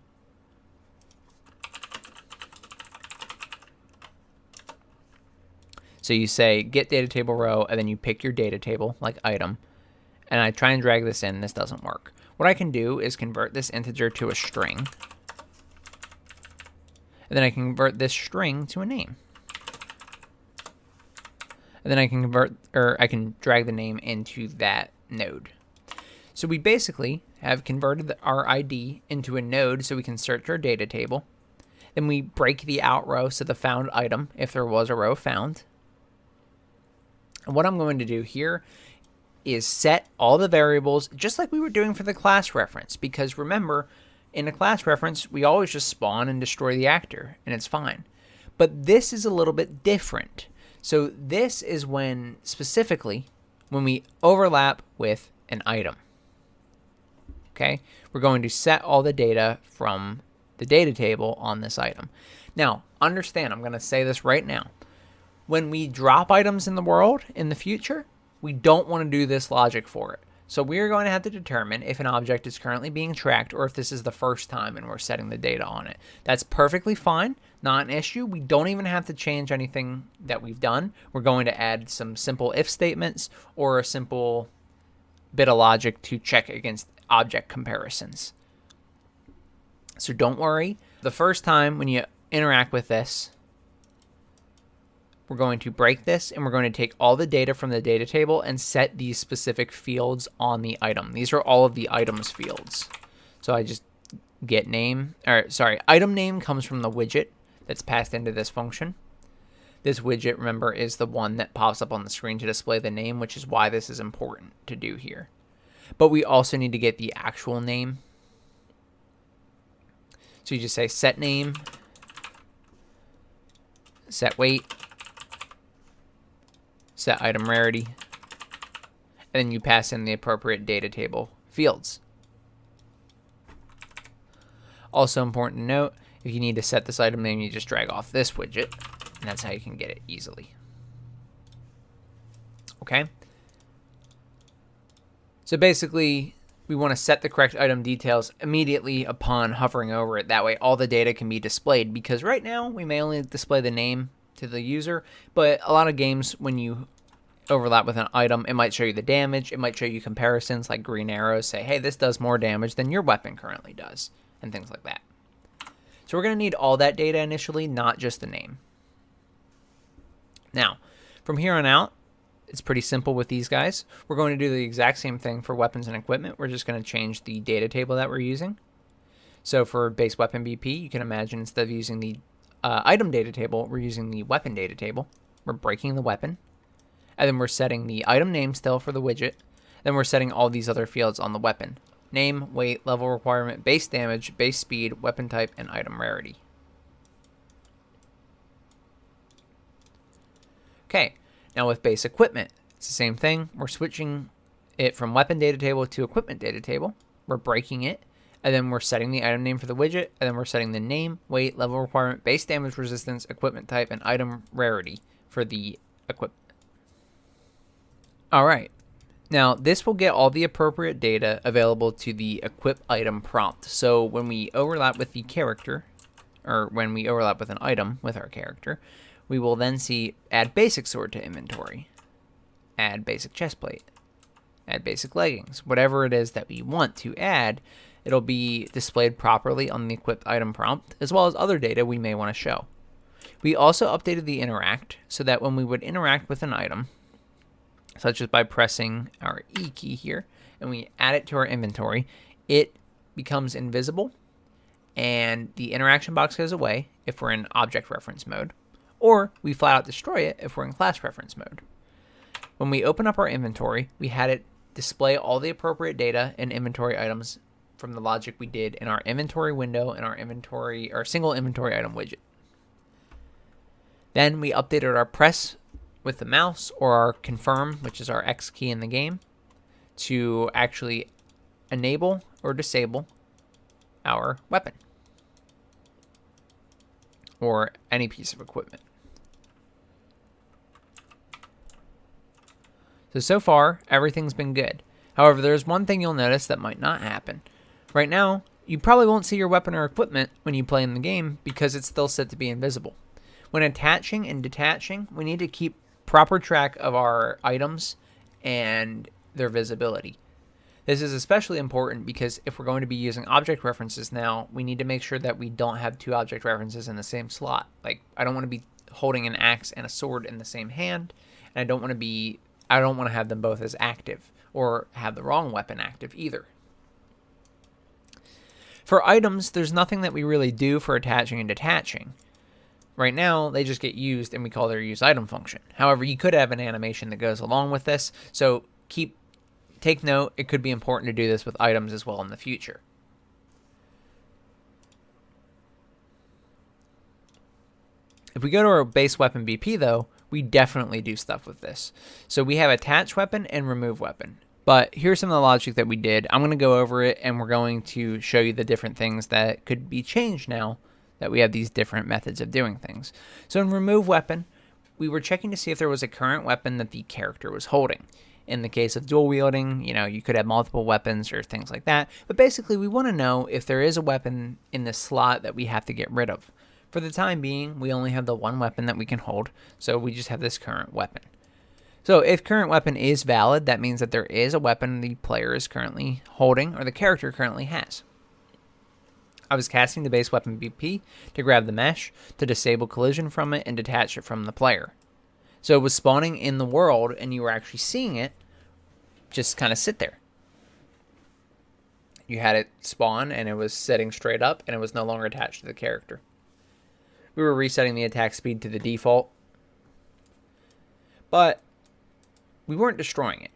So you say get data table row, and then you pick your data table, like item, and I try and drag this in. This doesn't work. What I can do is convert this integer to a string, and then I can convert this string to a name. And then I can drag the name into that node. So we basically have converted our ID into a node so we can search our data table. Then we break the out row, so the found item, if there was a row found. And what I'm going to do here is set all the variables just like we were doing for the class reference. Because remember, in a class reference, we always just spawn and destroy the actor, and it's fine. But this is a little bit different. So this is when, specifically, when we overlap with an item. Okay? We're going to set all the data from the data table on this item. Now, understand, I'm going to say this right now. When we drop items in the world in the future, we don't want to do this logic for it. So we're going to have to determine if an object is currently being tracked or if this is the first time and we're setting the data on it. That's perfectly fine, not an issue. We don't even have to change anything that we've done. We're going to add some simple if statements or a simple bit of logic to check against object comparisons. So don't worry. The first time when you interact with this, we're going to break this, and we're going to take all the data from the data table and set these specific fields on the item. These are all of the items fields. So I just get name, or sorry, item name comes from the widget that's passed into this function. This widget, remember, is the one that pops up on the screen to display the name, which is why this is important to do here. But we also need to get the actual name. So you just say set name, set weight, set item rarity, and then you pass in the appropriate data table fields. Also important to note, if you need to set this item name, you just drag off this widget, and that's how you can get it easily. Okay? So basically, we want to set the correct item details immediately upon hovering over it. That way all the data can be displayed, because right now we may only display the name to the user, but a lot of games, when you overlap with an item, it might show you the damage, it might show you comparisons like green arrows, say, hey, this does more damage than your weapon currently does, and things like that. So we're going to need all that data initially, not just the name. Now, from here on out, it's pretty simple with these guys. We're going to do the exact same thing for weapons and equipment. We're just going to change the data table that we're using. So for base weapon BP, you can imagine instead of using the item data table, we're using the weapon data table. We're breaking the weapon. And then we're setting the item name still for the widget. Then we're setting all these other fields on the weapon. Name, weight, level requirement, base damage, base speed, weapon type, and item rarity. Okay, now with base equipment, It's the same thing. We're switching it from weapon data table to equipment data table. We're breaking it, and then we're setting the item name for the widget, and then we're setting the name, weight, level requirement, base damage resistance, equipment type, and item rarity for the equipment. All right. Now, this will get all the appropriate data available to the equip item prompt. So when we overlap with the character, or when we overlap with an item with our character, we will then see add basic sword to inventory, add basic chestplate, add basic leggings. Whatever it is that we want to add, it'll be displayed properly on the equipped item prompt, as well as other data we may want to show. We also updated the interact so that when we would interact with an item, such as by pressing our E key here, and we add it to our inventory, it becomes invisible, and the interaction box goes away if we're in object reference mode, or we flat out destroy it if we're in class reference mode. When we open up our inventory, we had it display all the appropriate data and inventory items from the logic we did in our inventory window and our single inventory item widget. Then we updated our press with the mouse, or our confirm, which is our X key in the game, to actually enable or disable our weapon or any piece of equipment. So far, everything's been good. However, there's one thing you'll notice that might not happen. Right now, you probably won't see your weapon or equipment when you play in the game because it's still set to be invisible. When attaching and detaching, we need to keep proper track of our items and their visibility. This is especially important because if we're going to be using object references now, we need to make sure that we don't have two object references in the same slot. Like, I don't want to be holding an axe and a sword in the same hand, and I don't want to have them both as active or have the wrong weapon active either. For items, there's nothing that we really do for attaching and detaching. Right now, they just get used, and we call their useItem function. However, you could have an animation that goes along with this, so take note, it could be important to do this with items as well in the future. If we go to our base weapon BP, though, we definitely do stuff with this. So we have attach weapon and remove weapon. But here's some of the logic that we did. I'm going to go over it, and we're going to show you the different things that could be changed now that we have these different methods of doing things. So in remove weapon, we were checking to see if there was a current weapon that the character was holding. In the case of dual wielding, you could have multiple weapons or things like that. But basically, we want to know if there is a weapon in the slot that we have to get rid of. For the time being, we only have the one weapon that we can hold, so we just have this current weapon. So if current weapon is valid, that means that there is a weapon the player is currently holding or the character currently has. I was casting the base weapon BP to grab the mesh, to disable collision from it, and detach it from the player. So it was spawning in the world, and you were actually seeing it just kind of sit there. You had it spawn, and it was sitting straight up, and it was no longer attached to the character. We were resetting the attack speed to the default, but we weren't destroying it.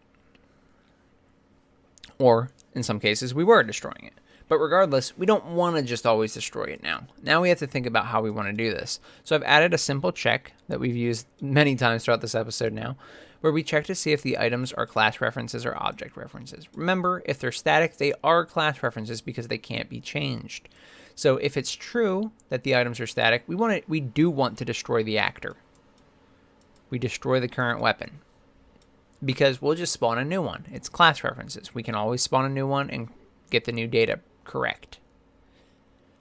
Or, in some cases, we were destroying it. But regardless, we don't want to just always destroy it now. Now we have to think about how we want to do this. So I've added a simple check that we've used many times throughout this episode now, where we check to see if the items are class references or object references. Remember, if they're static, they are class references because they can't be changed. So if it's true that the items are static, we do want to destroy the actor. We destroy the current weapon, because we'll just spawn a new one. It's class references. We can always spawn a new one and get the new data correct.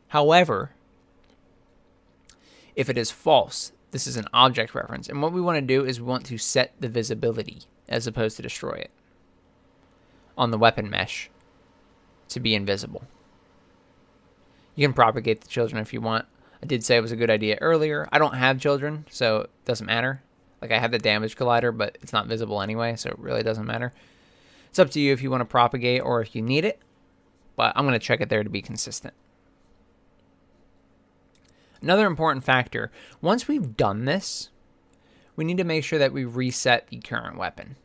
However, if it is false, this is an object reference, and what we want to do is we want to set the visibility as opposed to destroy it on the weapon mesh to be invisible. You can propagate the children if you want. I did say it was a good idea earlier. I don't have children, so it doesn't matter. Like, I have the damage collider, but it's not visible anyway, so it really doesn't matter. It's up to you if you want to propagate or if you need it, but I'm going to check it there to be consistent. Another important factor, once we've done this, we need to make sure that we reset the current weapon.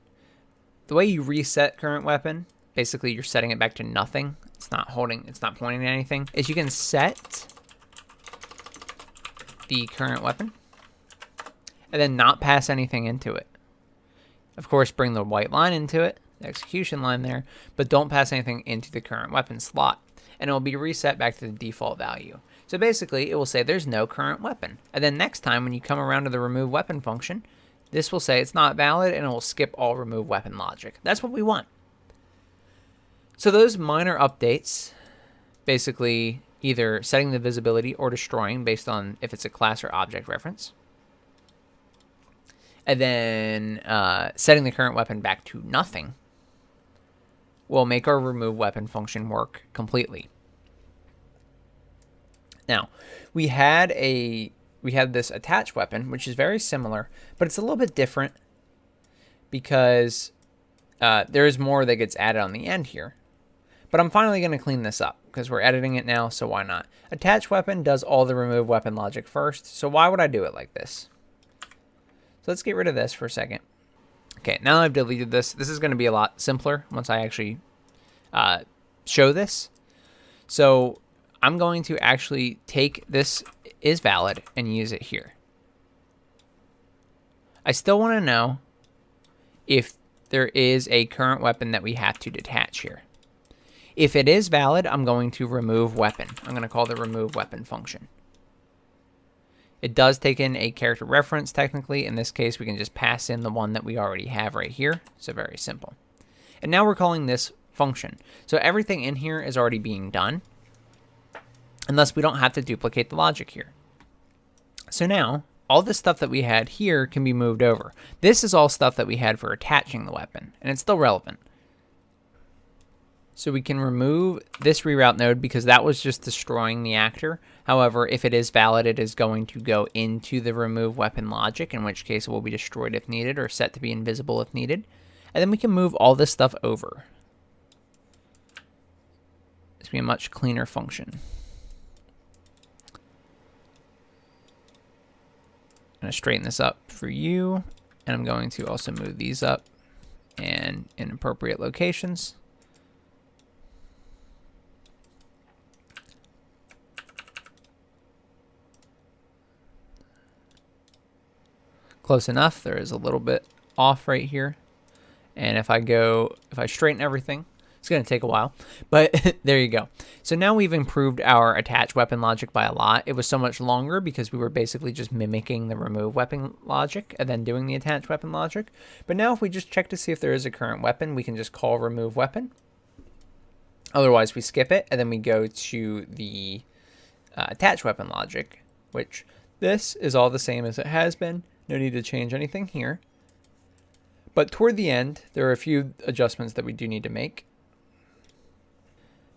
The way you reset current weapon, basically you're setting it back to nothing. It's not pointing to anything, is you can set the current weapon and then not pass anything into it. Of course, bring the white line into it, the execution line there, but don't pass anything into the current weapon slot, and it will be reset back to the default value. So basically, it will say there's no current weapon. And then next time when you come around to the remove weapon function, this will say it's not valid, and it will skip all remove weapon logic. That's what we want. So those minor updates, basically either setting the visibility or destroying based on if it's a class or object reference, and then setting the current weapon back to nothing, will make our remove weapon function work completely. Now, we had this attach weapon, which is very similar, but it's a little bit different because there is more that gets added on the end here. But I'm finally going to clean this up because we're editing it now, so why not? Attach weapon does all the remove weapon logic first, so why would I do it like this? So let's get rid of this for a second. Okay, now that I've deleted this, this is going to be a lot simpler once I actually show this. So I'm going to actually take this is valid and use it here. I still want to know if there is a current weapon that we have to detach here. If it is valid, I'm going to remove weapon. I'm going to call the remove weapon function. It does take in a character reference technically. In this case, we can just pass in the one that we already have right here. So very simple. And now we're calling this function. So everything in here is already being done, and thus we don't have to duplicate the logic here. So now all this stuff that we had here can be moved over. This is all stuff that we had for attaching the weapon, and it's still relevant. So we can remove this reroute node because that was just destroying the actor. However, if it is valid, it is going to go into the remove weapon logic, in which case it will be destroyed if needed or set to be invisible if needed. And then we can move all this stuff over. This will be a much cleaner function. I'm going to straighten this up for you, and I'm going to also move these up and in appropriate locations. Close enough. There is a little bit off right here. And if I straighten everything, it's going to take a while, but there you go. So now we've improved our attach weapon logic by a lot. It was so much longer because we were basically just mimicking the remove weapon logic and then doing the attach weapon logic. But now if we just check to see if there is a current weapon, we can just call remove weapon. Otherwise, we skip it, and then we go to the attach weapon logic, which this is all the same as it has been. No need to change anything here. But toward the end, there are a few adjustments that we do need to make.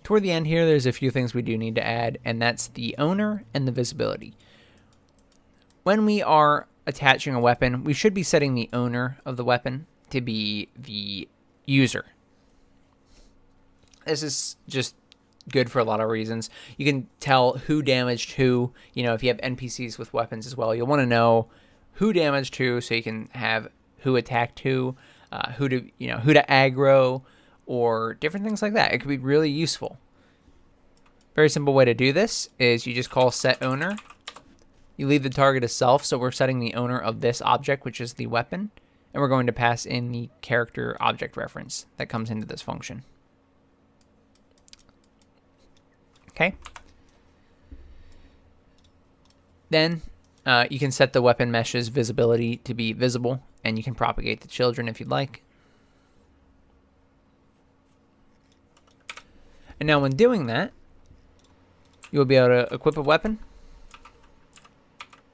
Toward the end here, there's a few things we do need to add, and that's the owner and the visibility. When we are attaching a weapon, we should be setting the owner of the weapon to be the user. This is just good for a lot of reasons. You can tell who damaged who. You know, if you have NPCs with weapons as well, you'll want to know who damaged who, so you can have who attacked who, who to aggro, or different things like that. It could be really useful. Very simple way to do this is you just call set owner. You leave the target as self, so we're setting the owner of this object, which is the weapon, and we're going to pass in the character object reference that comes into this function. Okay. Then you can set the weapon mesh's visibility to be visible, and you can propagate the children if you'd like. And now when doing that, you'll be able to equip a weapon,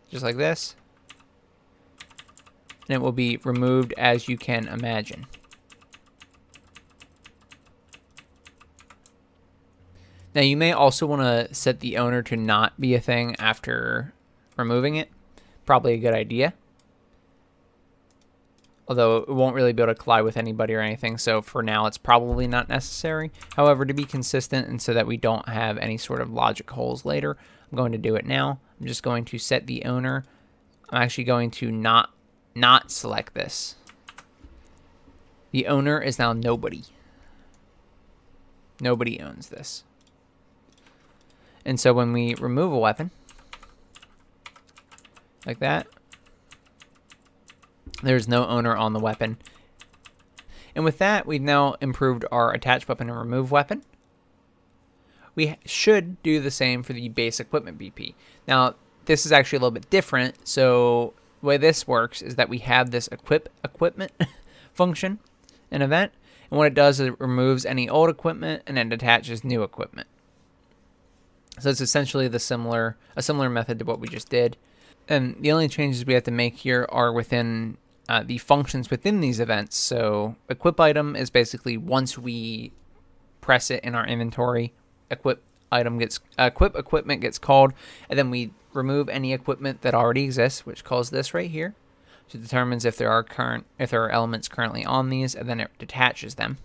just like this, and it will be removed as you can imagine. Now you may also want to set the owner to not be a thing after removing it. Probably a good idea. Although it won't really be able to collide with anybody or anything, so for now it's probably not necessary. However, to be consistent and so that we don't have any sort of logic holes later, I'm going to do it now. I'm just going to set the owner. I'm actually going to not select this. The owner is now nobody. Nobody owns this. And so when we remove a weapon, like that, there's no owner on the weapon, And with that, we've now improved our attach weapon and remove weapon. We should do the same for the base equipment BP. Now, this is actually a little bit different. So the way this works is that we have this equip equipment function, an event. And what it does is it removes any old equipment and then attaches new equipment. So it's essentially a similar method to what we just did. And the only changes we have to make here are within the functions within these events. So equip item is basically once we press it in our inventory, equip equipment gets called, and then we remove any equipment that already exists, which calls this right here. So it determines if there are elements currently on these, and then it detaches them.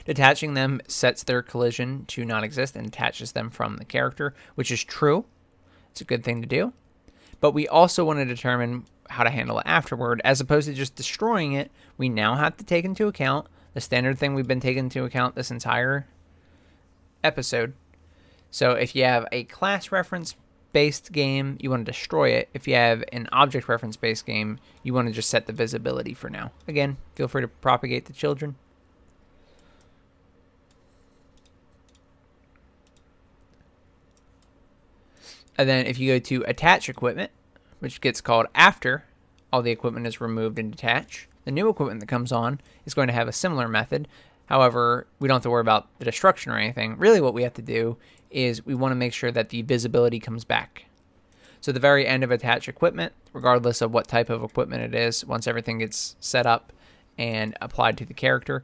Detaching them sets their collision to not exist and detaches them from the character, which is true. It's a good thing to do. But we also want to determine how to handle it afterward. As opposed to just destroying it, we now have to take into account the standard thing we've been taking into account this entire episode. So if you have a class reference based game, you want to destroy it. If you have an object reference based game, you want to just set the visibility for now. Again, feel free to propagate the children. And then if you go to attach equipment, which gets called after all the equipment is removed and detached, the new equipment that comes on is going to have a similar method. However, we don't have to worry about the destruction or anything. Really what we have to do is we want to make sure that the visibility comes back. So the very end of attach equipment, regardless of what type of equipment it is, once everything gets set up and applied to the character,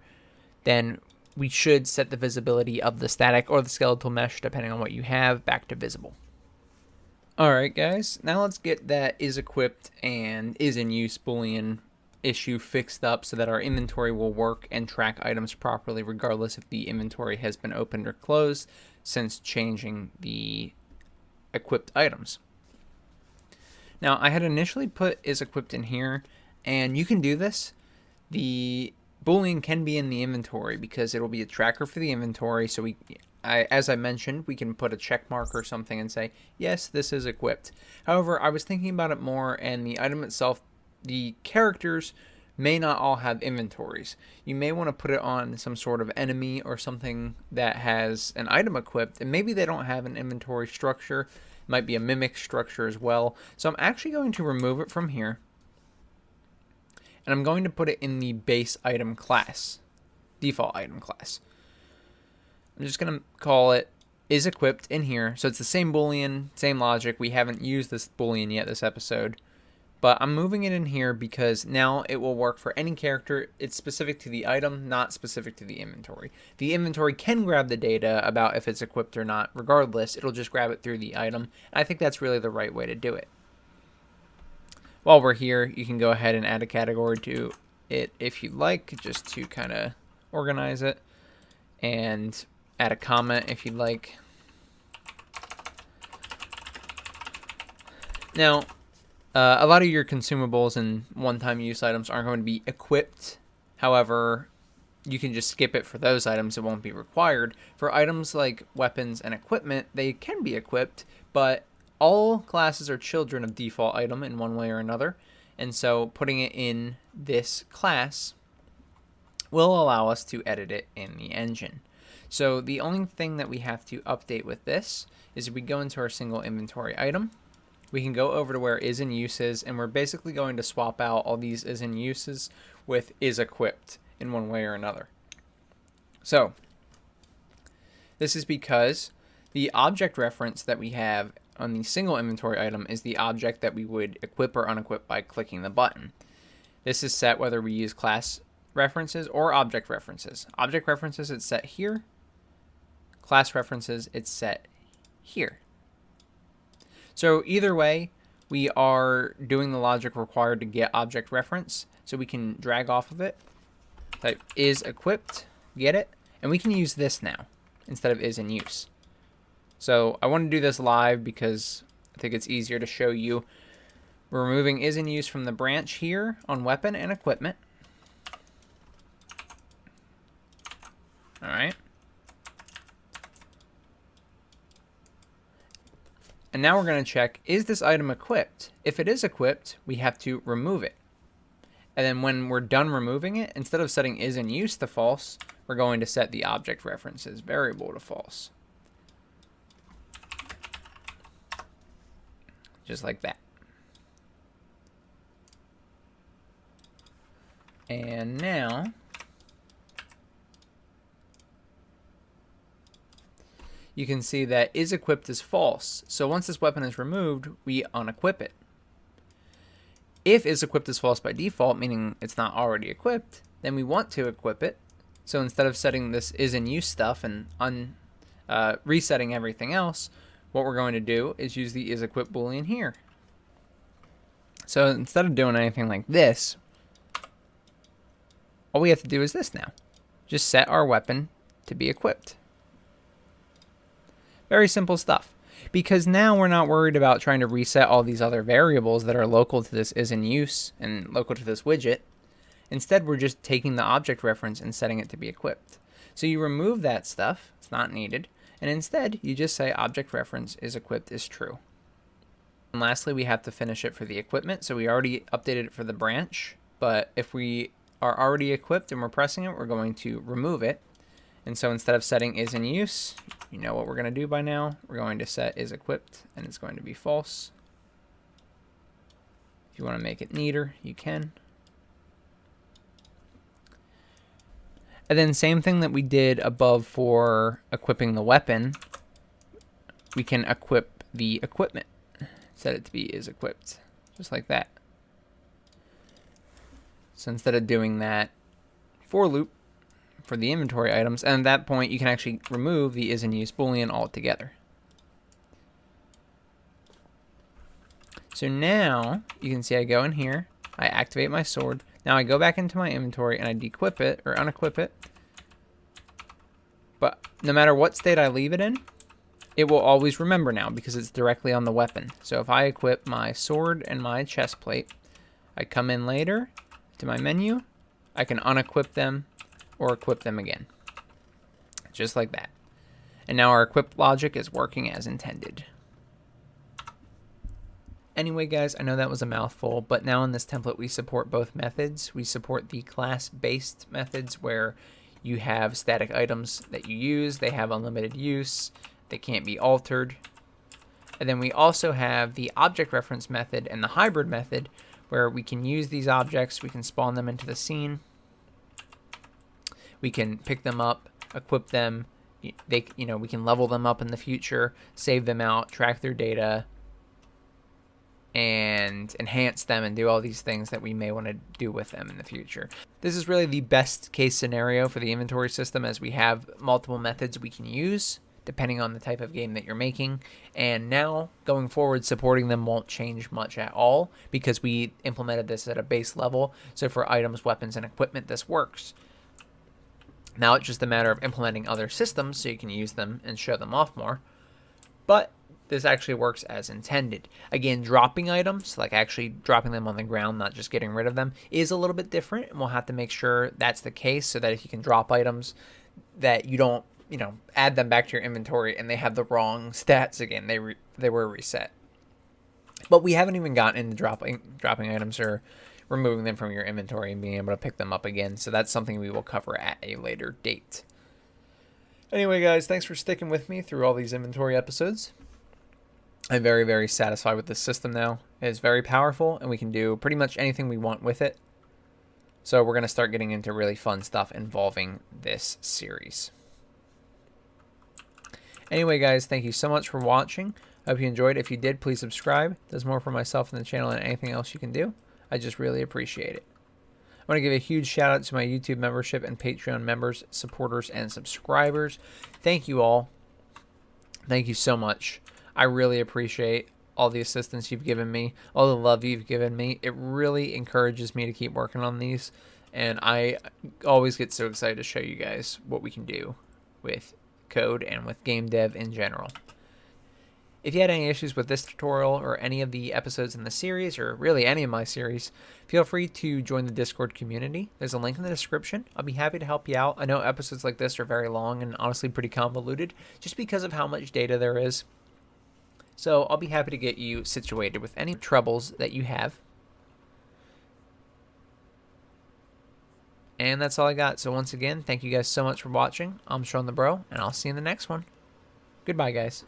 then we should set the visibility of the static or the skeletal mesh, depending on what you have, back to visible. Alright guys, now let's get that isEquipped and IsInUse Boolean issue fixed up so that our inventory will work and track items properly regardless if the inventory has been opened or closed since changing the equipped items. Now I had initially put isEquipped in here, and you can do this. The Boolean can be in the inventory because it'll be a tracker for the inventory, so as I mentioned, we can put a check mark or something and say, yes, this is equipped. However, I was thinking about it more, and the item itself, the characters may not all have inventories. You may want to put it on some sort of enemy or something that has an item equipped, and maybe they don't have an inventory structure. It might be a mimic structure as well. So I'm actually going to remove it from here, and I'm going to put it in the base item class, default item class. I'm just going to call it isEquipped in here. So it's the same Boolean, same logic. We haven't used this Boolean yet this episode. But I'm moving it in here because now it will work for any character. It's specific to the item, not specific to the inventory. The inventory can grab the data about if it's equipped or not. Regardless, it'll just grab it through the item. And I think that's really the right way to do it. While we're here, you can go ahead and add a category to it if you'd like, just to kind of organize it. And add a comment if you'd like. Now, a lot of your consumables and one-time use items aren't going to be equipped. However, you can just skip it for those items. It won't be required. For items like weapons and equipment, they can be equipped, but all classes are children of default item in one way or another. And so putting it in this class will allow us to edit it in the engine. So the only thing that we have to update with this is if we go into our single inventory item, we can go over to where IsInUse is, and we're basically going to swap out all these IsInUses with isEquipped in one way or another. So this is because the object reference that we have on the single inventory item is the object that we would equip or unequip by clicking the button. This is set whether we use class references or object references. Object references, it's set here. Class references, it's set here. So either way, we are doing the logic required to get object reference. So we can drag off of it, type isEquipped, get it, and we can use this now instead of IsInUse. So I want to do this live because I think it's easier to show you. We're removing IsInUse from the branch here on weapon and equipment. All right. And now we're going to check, is this item equipped? If it is equipped, we have to remove it. And then when we're done removing it, instead of setting IsInUse to false, we're going to set the object references variable to false. Just like that. And now you can see that isEquipped is false. So once this weapon is removed, we unequip it. If isEquipped is false by default, meaning it's not already equipped, then we want to equip it. So instead of setting this IsInUse stuff and resetting everything else, what we're going to do is use the isEquip boolean here. So instead of doing anything like this, all we have to do is this now. Just set our weapon to be equipped. Very simple stuff. Because now we're not worried about trying to reset all these other variables that are local to this IsInUse and local to this widget. Instead, we're just taking the object reference and setting it to be equipped. So you remove that stuff, it's not needed, and instead you just say object reference isEquipped is true. And lastly, we have to finish it for the equipment. So we already updated it for the branch, but if we are already equipped and we're pressing it, we're going to remove it. And so instead of setting IsInUse, you know what we're going to do by now. We're going to set isEquipped, and it's going to be false. If you want to make it neater, you can. And then same thing that we did above for equipping the weapon, we can equip the equipment. Set it to be isEquipped, just like that. So instead of doing that for loop for the inventory items, and at that point you can actually remove the IsInUse boolean altogether. So now you can see I go in here, I activate my sword. Now I go back into my inventory and I dequip it or unequip it. But no matter what state I leave it in, it will always remember now because it's directly on the weapon. So if I equip my sword and my chest plate, I come in later to my menu, I can unequip them or equip them again. Just like that. And now our equip logic is working as intended. Anyway, guys, I know that was a mouthful, but now in this template we support both methods. We support the class-based methods where you have static items that you use, they have unlimited use, they can't be altered. And then we also have the object reference method and the hybrid method where we can use these objects, we can spawn them into the scene, we can pick them up, equip them, we can level them up in the future, save them out, track their data, and enhance them and do all these things that we may want to do with them in the future. This is really the best case scenario for the inventory system, as we have multiple methods we can use depending on the type of game that you're making. And now going forward, supporting them won't change much at all because we implemented this at a base level. So for items, weapons, and equipment, this works. Now it's just a matter of implementing other systems so you can use them and show them off more. But this actually works as intended. Again, dropping items, like actually dropping them on the ground, not just getting rid of them, is a little bit different, and we'll have to make sure that's the case so that if you can drop items, that you don't, add them back to your inventory and they have the wrong stats again. They were reset. But we haven't even gotten into dropping items or removing them from your inventory and being able to pick them up again, so that's something we will cover at a later date. Anyway, guys, thanks for sticking with me through all these inventory episodes. I'm very, very satisfied with this system now. It is very powerful, and we can do pretty much anything we want with it. So we're going to start getting into really fun stuff involving this series. Anyway, guys, thank you so much for watching. I hope you enjoyed. If you did, please subscribe. It does more for myself and the channel than anything else you can do. I just really appreciate it. I want to give a huge shout out to my YouTube membership and Patreon members, supporters, and subscribers. Thank you all. Thank you so much. I really appreciate all the assistance you've given me, all the love you've given me. It really encourages me to keep working on these, and I always get so excited to show you guys what we can do with code and with game dev in general. If you had any issues with this tutorial or any of the episodes in the series, or really any of my series, feel free to join the Discord community. There's a link in the description. I'll be happy to help you out. I know episodes like this are very long and honestly pretty convoluted just because of how much data there is. So I'll be happy to get you situated with any troubles that you have. And that's all I got. So once again, thank you guys so much for watching. I'm Shawnthebro, and I'll see you in the next one. Goodbye, guys.